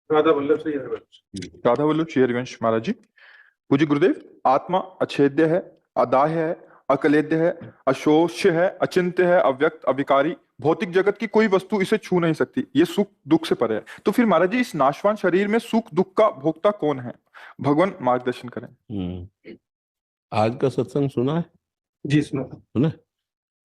राधा वल्लभ से हरिवंश। राधा वल्लभ श्री हरिवंश महाराज जी। पूज्य गुरुदेव, आत्मा अछेद्य है, अदाह्य है, अकलेद्य है, अशोष्य है, अचिंत्य है, अव्यक्त, अविकारी। भौतिक जगत की कोई वस्तु इसे छू नहीं सकती। ये सुख दुख से परे है। तो फिर महाराज जी, इस नाशवान शरीर में सुख दुख का भोक्ता कौन है? भगवान मार्गदर्शन करें। आज का सत्संग सुना है? जी सुना। सुना?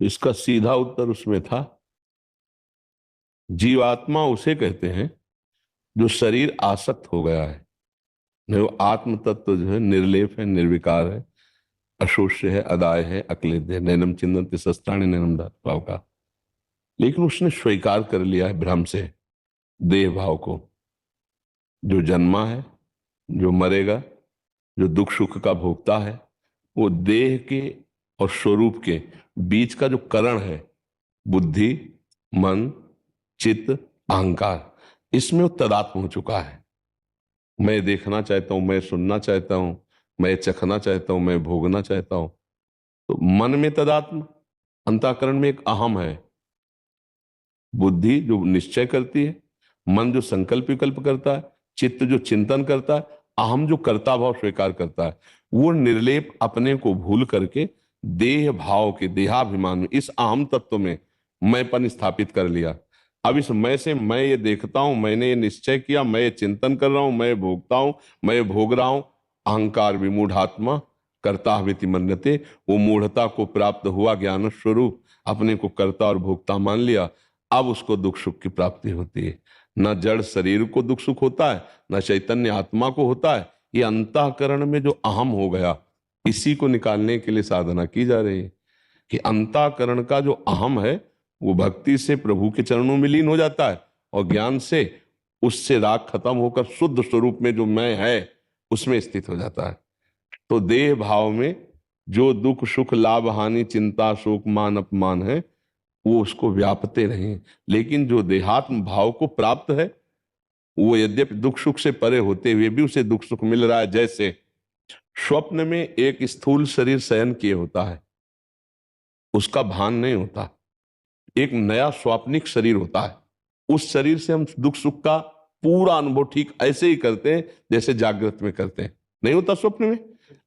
इसका सीधा उत्तर उसमें था, जीवात्मा उसे कहते हैं जो शरीर आसक्त हो गया है। नहीं, वो आत्म तत्व जो है निर्लेप है, निर्विकार है, अशोष्य है, अदाय है, अक्लेद्य है, नैनम चिंतन्ति शस्त्राणि नैनम भाव का। लेकिन उसने स्वीकार कर लिया है भ्रम से देह भाव को। जो जन्मा है, जो मरेगा, जो दुख सुख का भोगता है, वो देह के और स्वरूप के बीच का जो करण है, बुद्धि, मन, चित्त, अहंकार, इसमें वो तदात्म हो चुका है। मैं देखना चाहता हूं, मैं सुनना चाहता हूं, मैं चखना चाहता हूं, मैं भोगना चाहता हूं। तो मन में तदात्म, अंतःकरण में एक अहम है, बुद्धि जो निश्चय करती है, मन जो संकल्प विकल्प करता है, चित्त जो चिंतन करता है, अहम जो कर्ता भाव स्वीकार करता है। वो निर्लेप अपने को भूल करके देह भाव के देहाभिमान में, इस अहम तत्व में मैंपन स्थापित कर लिया। अब इस मैं से मैं ये देखता हूं, मैंने ये निश्चय किया, मैं ये चिंतन कर रहा हूं, मैं भोगता हूं, मैं भोग रहा हूं। अहंकार विमूढ़ात्मा कर्ता हवेति मन्यते, वो मूढ़ता को प्राप्त हुआ ज्ञान स्वरूप, अपने को कर्ता और भोक्ता मान लिया। अब उसको दुख सुख की प्राप्ति होती है। न जड़ शरीर को दुख सुख होता है, न चैतन्य आत्मा को होता है। ये अंतःकरण में जो अहम हो गया, इसी को निकालने के लिए साधना की जा रही है कि अंतःकरण का जो अहम है वो भक्ति से प्रभु के चरणों में लीन हो जाता है, और ज्ञान से उससे राग खत्म होकर शुद्ध स्वरूप में जो मैं है उसमें स्थित हो जाता है। तो देह भाव में जो दुख सुख लाभ हानि चिंता शोक मान अपमान है, वो उसको व्यापते रहे। लेकिन जो देहात्म भाव को प्राप्त है, वो यद्यपि दुख सुख से परे होते हुए भी उसे दुख सुख मिल रहा है। जैसे स्वप्न में एक स्थूल शरीर शयन किए होता है, उसका भान नहीं होता। एक नया स्वाप्निक शरीर होता है, उस शरीर से हम दुख सुख का पूरा अनुभव ठीक ऐसे ही करते हैं जैसे जागृत में करते हैं। नहीं होता स्वप्न में?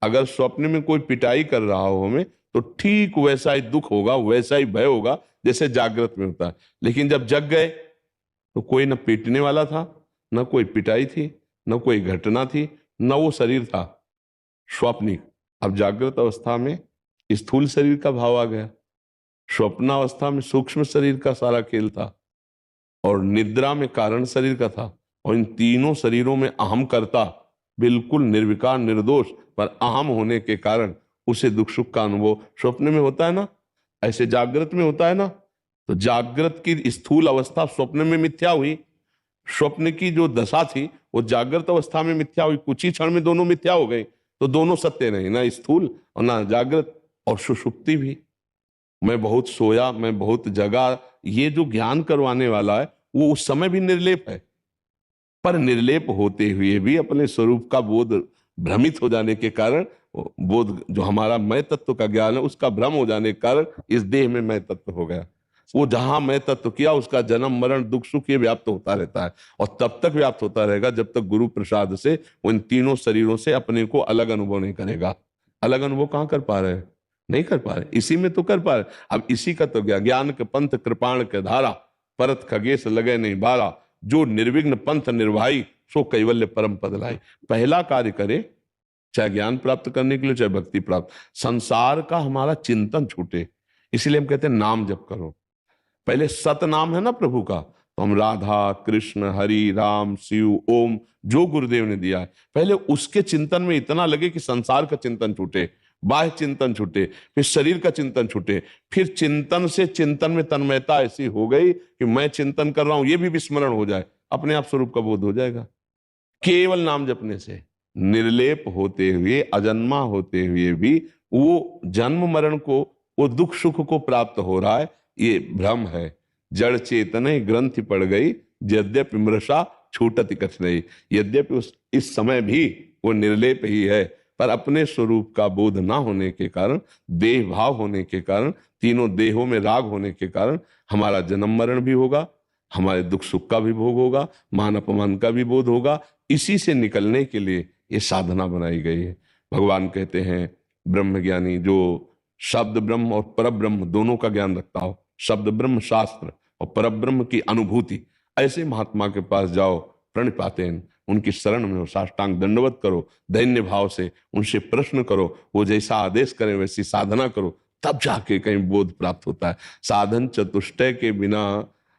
अगर स्वप्न में कोई पिटाई कर रहा हो हमें, तो ठीक वैसा ही दुख होगा, वैसा ही भय होगा जैसे जागृत में होता है। लेकिन जब जग गए तो कोई न पीटने वाला था, न कोई पिटाई थी, न कोई घटना थी, न वो शरीर था स्वप्निक। अब जागृत अवस्था में स्थूल शरीर का भाव आ गया, स्वप्नावस्था में सूक्ष्म शरीर का सारा खेल था, और निद्रा में कारण शरीर का था। और इन तीनों शरीरों में अहम करता बिल्कुल निर्विकार निर्दोष, पर अहम होने के कारण उसे दुख सुख का अनुभव स्वप्न में होता है ना, ऐसे जागृत में होता है ना। तो जागृत की स्थूल अवस्था स्वप्न में मिथ्या हुई, स्वप्न की जो दशा थी वो जागृत अवस्था में मिथ्या हुई। कुछ ही क्षण में दोनों मिथ्या हो गई, तो दोनों सत्य नहीं, ना स्थूल और ना जागृत। और सुषुप्ति भी, मैं बहुत सोया, मैं बहुत जगा, ये जो ज्ञान करवाने वाला है वो उस समय भी निर्लेप है। पर निर्लेप होते हुए भी अपने स्वरूप का बोध भ्रमित हो जाने के कारण, बोध जो हमारा मैं तत्व का ज्ञान है उसका भ्रम हो जाने के कारण इस देह में मैं तत्व हो गया। वो जहां मैं तत्व किया उसका जन्म मरण दुख सुख ये व्याप्त होता रहता है, और तब तक व्याप्त होता रहेगा जब तक गुरु प्रसाद से उन तीनों शरीरों से अपने को अलग अनुभव नहीं करेगा। अलग अनुभव कहां कर पा रहे हैं? नहीं कर पा रहे, इसी में तो कर पा रहे। अब इसी का तो ज्ञान के पंथ कृपाण के धारा, परत खगेश लगे नहीं बारा, जो निर्विघ्न पंथ निर्वाही सो कैवल्य परम पद लाई। पहला कार्य करे, चाहे ज्ञान प्राप्त करने के लिए चाहे भक्ति प्राप्त, संसार का हमारा चिंतन छूटे। इसलिए हम कहते हैं नाम जप करो। पहले सत नाम है ना प्रभु का, तो हम राधा कृष्ण हरि राम शिव ओम जो गुरुदेव ने दिया है, पहले उसके चिंतन में इतना लगे कि संसार का चिंतन छूटे, बाह्य चिंतन छूटे, फिर शरीर का चिंतन छूटे, फिर चिंतन से चिंतन में तन्मयता ऐसी हो गई कि मैं चिंतन कर रहा हूं ये भी विस्मरण हो जाए, अपने आप स्वरूप का बोध हो जाएगा। केवल नाम जपने से निर्लेप होते हुए, अजन्मा होते हुए भी वो जन्म मरण को, वो दुख सुख को प्राप्त हो रहा है, ये भ्रम है। जड़ चेतन ग्रंथि पड़ गई, यद्यपि मृषा छूटति कठिनाई। यद्यपि इस समय भी वो निर्लेप ही है, पर अपने स्वरूप का बोध ना होने के कारण, देह भाव होने के कारण, तीनों देहों में राग होने के कारण हमारा जन्म मरण भी होगा, हमारे दुख सुख का भी भोग होगा, मान अपमान का भी बोध होगा। इसी से निकलने के लिए ये साधना बनाई गई है। भगवान कहते हैं ब्रह्म ज्ञानी जो शब्द ब्रह्म और पर ब्रह्म दोनों का ज्ञान रखता हो, शब्द ब्रह्म शास्त्र और पर ब्रह्म की अनुभूति, ऐसे महात्मा के पास जाओ, प्रणिपातेन उनकी शरण में हो, साष्टांग दंडवत करो, दैन्य भाव से उनसे प्रश्न करो, वो जैसा आदेश करें वैसी साधना करो, तब जाके कहीं बोध प्राप्त होता है। साधन चतुष्टय के बिना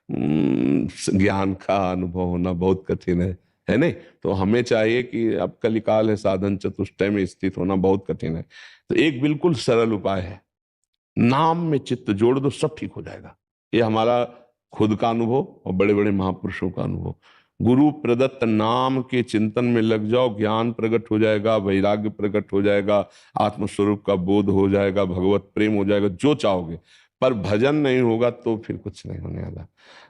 ज्ञान का अनुभव होना बहुत कठिन है नहीं? तो हमें चाहिए कि अब कलिकाल है, साधन चतुष्टय में स्थित होना बहुत कठिन है। तो एक बिल्कुल सरल उपाय है, नाम में चित्त जोड़ दो, सब ठीक हो जाएगा। ये हमारा खुद का अनुभव और बड़े बड़े महापुरुषों का अनुभव। गुरु प्रदत्त नाम के चिंतन में लग जाओ, ज्ञान प्रकट हो जाएगा, वैराग्य प्रकट हो जाएगा, आत्मस्वरूप का बोध हो जाएगा, भगवत प्रेम हो जाएगा, जो चाहोगे। पर भजन नहीं होगा तो फिर कुछ नहीं होने वाला।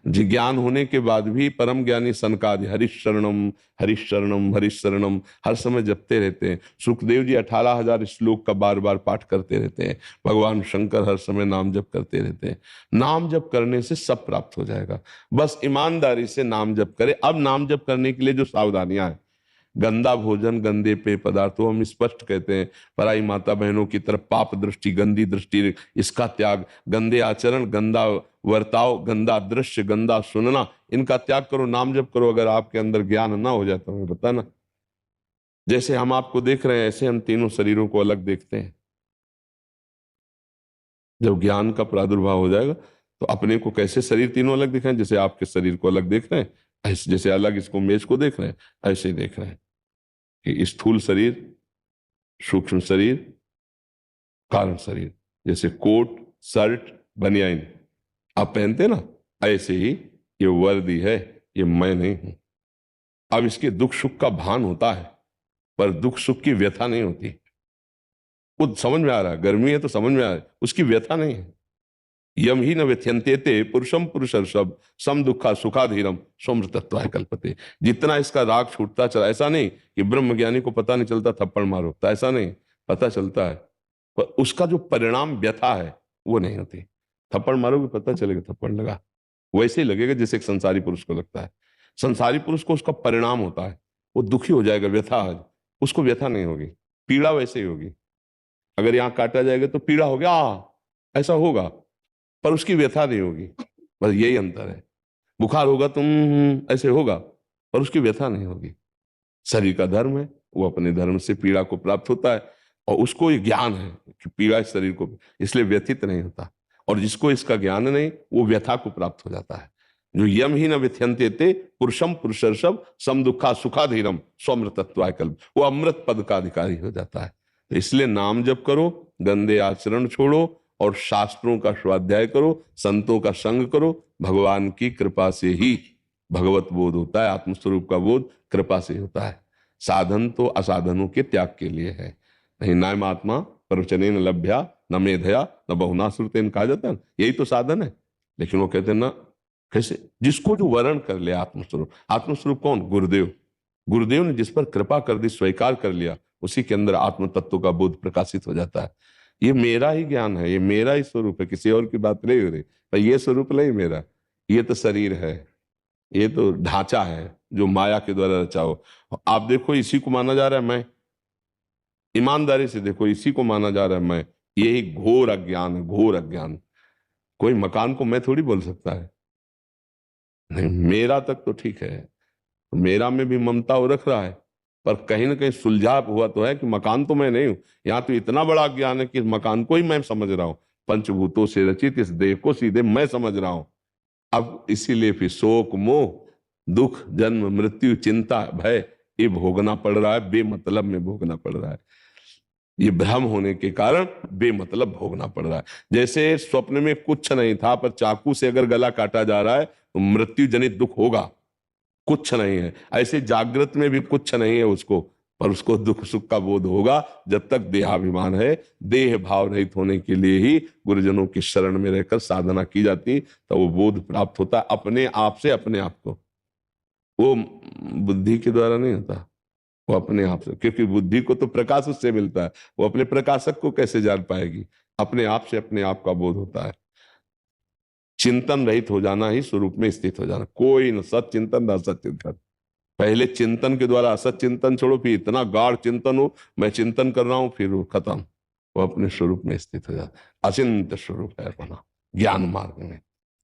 ज्ञान होने के बाद भी परम ज्ञानी सनकादि हरिशरणम हरिशरणम हरिशरणम हर समय जपते रहते हैं। सुखदेव जी 18,000 श्लोक का बार बार पाठ करते रहते हैं। भगवान शंकर हर समय नाम जप करते रहते हैं। नाम जप करने से सब प्राप्त हो जाएगा, बस ईमानदारी से नाम जप करें। अब नाम जप करने के लिए जो सावधानियां हैं, गंदा भोजन, गंदे पेय पदार्थों, हम स्पष्ट कहते हैं पराई माता बहनों की तरफ पाप दृष्टि, गंदी दृष्टि, इसका त्याग, गंदे आचरण, गंदा वर्ताव, गंदा दृश्य, गंदा सुनना, इनका त्याग करो, नाम जप करो। अगर आपके अंदर ज्ञान ना हो जाए तो हमें बताना। जैसे हम आपको देख रहे हैं ऐसे हम तीनों शरीरों को अलग देखते हैं। जब ज्ञान का प्रादुर्भाव हो जाएगा तो अपने को कैसे शरीर तीनों अलग दिखाएं, जैसे आपके शरीर को अलग देख रहे हैं, ऐसे जैसे अलग इसको मेज को देख रहे हैं, ऐसे ही देख रहे हैं कि स्थूल शरीर, सूक्ष्म शरीर, कारण शरीर। जैसे कोट, शर्ट, बनियान आप पहनते ना, ऐसे ही ये वर्दी है, ये मैं नहीं हूं। अब इसके दुख सुख का भान होता है, पर दुख सुख की व्यथा नहीं होती। वो समझ में आ रहा है, गर्मी है तो समझ में आ रहा है, उसकी व्यथा नहीं है। यम ही न व्यथ्यन्ते पुरुषम पुरुषर्षभ सम दुखा सुखाधीरम सोमृतत्वाय कल्पते। जितना इसका राग छूटता चला, ऐसा नहीं कि ब्रह्म ज्ञानी को पता नहीं चलता थप्पड़ मारो, तो ऐसा नहीं, पता चलता है, पर उसका जो परिणाम व्यथा है वो नहीं होती। थप्पड़ मारोगे पता चलेगा थप्पड़ लगा, वैसे ही लगेगा जैसे एक संसारी पुरुष को लगता है। संसारी पुरुष को उसका परिणाम होता है, वो दुखी हो जाएगा, व्यथा, उसको व्यथा नहीं होगी, पीड़ा वैसे ही होगी। अगर यहाँ काटा जाएगा तो पीड़ा हो गया, ऐसा होगा, पर उसकी व्यथा नहीं होगी। बस यही अंतर है। बुखार होगा तुम ऐसे होगा, पर उसकी व्यथा नहीं होगी। शरीर का धर्म है, वो अपने धर्म से पीड़ा को प्राप्त होता है, और उसको ये ज्ञान है कि पीड़ा इस शरीर को, इसलिए व्यथित नहीं होता। और जिसको इसका ज्ञान नहीं, वो व्यथा को प्राप्त हो जाता है। जो यम ही न व्यथ्यन्ते पुरुषम पुरुषर्षभ सम दुखा सुखाधीरम स्वमृतत्वाय कल्प, वो अमृत पद का अधिकारी हो जाता है। तो इसलिए नाम जप करो, गंदे आचरण छोड़ो, और शास्त्रों का स्वाध्याय करो, संतों का संग करो। भगवान की कृपा से ही भगवत बोध होता है, आत्मस्वरूप का बोध कृपा से होता है। साधन तो असाधनों के त्याग के लिए है। नहीं नायम आत्मा प्रवचने न लभ्या न मेधया न बहुना श्रुतेन, कहा जाता है, यही तो साधन है। लेकिन वो कहते हैं ना, कैसे? जिसको जो वर्ण कर ले आत्मस्वरूप। आत्मस्वरूप कौन? गुरुदेव। गुरुदेव ने जिस पर कृपा कर दी, स्वीकार कर लिया, उसी के अंदर आत्म तत्व का बोध प्रकाशित हो जाता है। ये मेरा ही ज्ञान है, ये मेरा ही स्वरूप है, किसी और की बात नहीं हो रही। पर ये स्वरूप नहीं मेरा, ये तो शरीर है, ये तो ढांचा है जो माया के द्वारा रचा हो। आप देखो इसी को माना जा रहा है मैं, ईमानदारी से देखो इसी को माना जा रहा है मैं। यही घोर अज्ञान है, घोर अज्ञान। कोई मकान को मैं थोड़ी बोल सकता है, नहीं, मेरा तक तो ठीक है, मेरा में भी ममता वो रख रहा है, पर कहीं ना कहीं सुलझा हुआ तो है कि मकान तो मैं नहीं हूं। यहां तो इतना बड़ा ज्ञान है कि इस मकान को ही मैं समझ रहा हूं, पंचभूतों से रचित इस देह को सीधे मैं समझ रहा हूं। अब इसीलिए फिर शोक मोह दुख जन्म मृत्यु चिंता भय ये भोगना पड़ रहा है, बेमतलब में भोगना पड़ रहा है। ये भ्रम होने के कारण बेमतलब भोगना पड़ रहा है। जैसे स्वप्न में कुछ नहीं था, पर चाकू से अगर गला काटा जा रहा है तो मृत्यु जनित दुख होगा, कुछ नहीं है। ऐसे जागृत में भी कुछ नहीं है उसको, पर उसको दुख सुख का बोध होगा जब तक देहाभिमान है। देह भाव रहित होने के लिए ही गुरुजनों की शरण में रहकर साधना की जाती, तो वो बोध प्राप्त होता है अपने आप से, अपने आप को। वो बुद्धि के द्वारा नहीं होता, वो अपने आप से, क्योंकि बुद्धि को तो प्रकाश उससे मिलता है, वो अपने प्रकाशक को कैसे जान पाएगी? अपने आप से अपने आप का बोध होता है। चिंतन रहित हो जाना ही स्वरूप में स्थित हो जाना। कोई न सत चिंतन न असत चिंतन। पहले चिंतन के द्वारा असत चिंतन छोड़ो, फिर इतना गाढ़ चिंतन हो, मैं चिंतन कर रहा हूं, फिर वो खत्म, वो अपने स्वरूप में स्थित हो जाता है। अचिंत स्वरूप है अपना ज्ञान मार्ग में।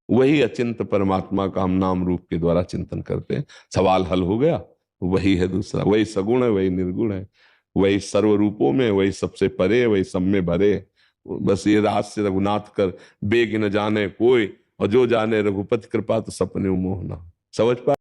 वही अचिंत परमात्मा का हम नाम रूप के द्वारा चिंतन करते हैं। सवाल हल हो गया। वही है दूसरा, वही सगुण है, वही निर्गुण है, वही सर्व रूपों में, वही सबसे परे, वही सब में भरे। बस ये रहस्य रघुनाथ कर बेग न जाने कोई, और जो जाने रघुपति कृपा तो सपने मोहना। समझ पा